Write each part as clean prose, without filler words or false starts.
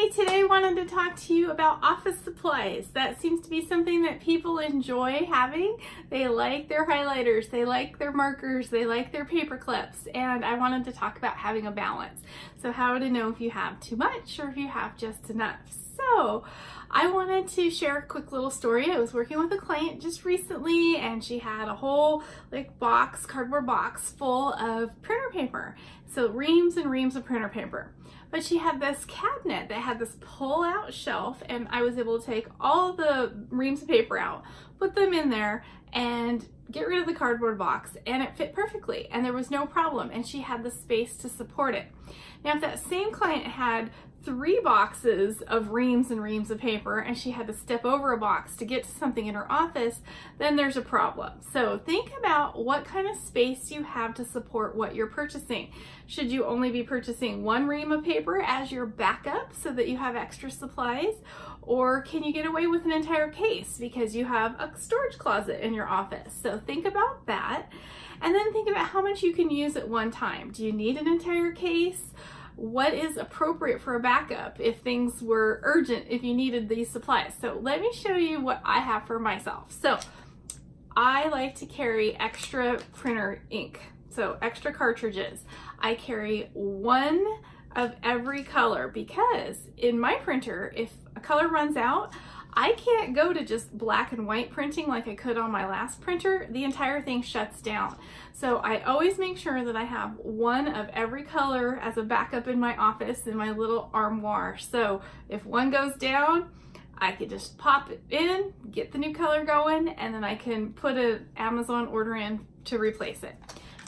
Hey, today I wanted to talk to you about office supplies. That seems to be something that people enjoy having. They like their highlighters, they like their markers, they like their paper clips, and I wanted to talk about having a balance. So how to know if you have too much or if you have just enough. So I wanted to share a quick little story. I was working with a client just recently and she had a whole cardboard box full of printer paper. So reams and reams of printer paper. But she had this cabinet that had this pull-out shelf, and I was able to take all the reams of paper out, put them in there, and get rid of the cardboard box, and it fit perfectly, and there was no problem, and she had the space to support it. Now, if that same client had 3 boxes of reams and reams of paper and she had to step over a box to get to something in her office, then there's a problem. So think about what kind of space you have to support what you're purchasing. Should you only be purchasing 1 ream of paper as your backup so that you have extra supplies? Or can you get away with an entire case because you have a storage closet in your office? So think about that, and then think about how much you can use at one time. Do you need an entire case? What is appropriate for a backup if things were urgent, if you needed these supplies? So let me show you what I have for myself. So I like to carry extra printer ink, so extra cartridges. I carry 1 of every color because in my printer, if a color runs out, I can't go to just black and white printing like I could on my last printer. The entire thing shuts down. So I always make sure that I have 1 of every color as a backup in my office in my little armoire. So if one goes down, I could just pop it in, get the new color going, and then I can put an Amazon order in to replace it.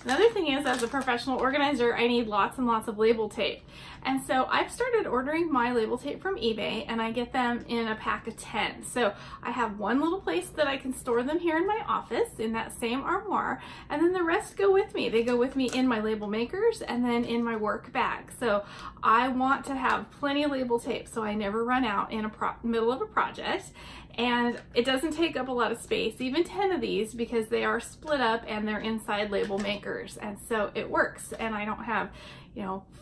Another thing is, as a professional organizer, I need lots and lots of label tape. And so I've started ordering my label tape from eBay, and I get them in a pack of 10. So I have 1 little place that I can store them here in my office in that same armoire, and then the rest go with me. They go with me in my label makers and then in my work bag. So I want to have plenty of label tape so I never run out in a middle of a project. And it doesn't take up a lot of space, even 10 of these, because they are split up and they're inside label makers. And so it works. And I don't have,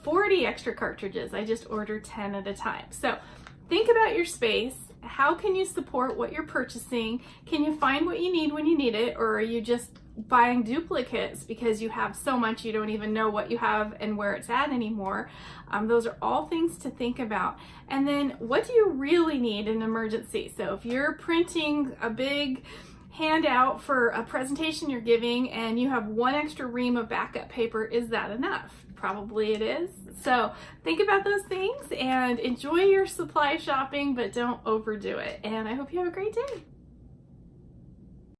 40 extra cartridges. I just order 10 at a time. So think about your space. How can you support what you're purchasing? Can you find what you need when you need it? Or are you just buying duplicates because you have so much you don't even know what you have and where it's at anymore? Those are all things to think about. And then what do you really need in an emergency? So if you're printing a big handout for a presentation you're giving and you have 1 extra ream of backup paper, is that enough? Probably it is. So think about those things and enjoy your supply shopping, but don't overdo it. And I hope you have a great day.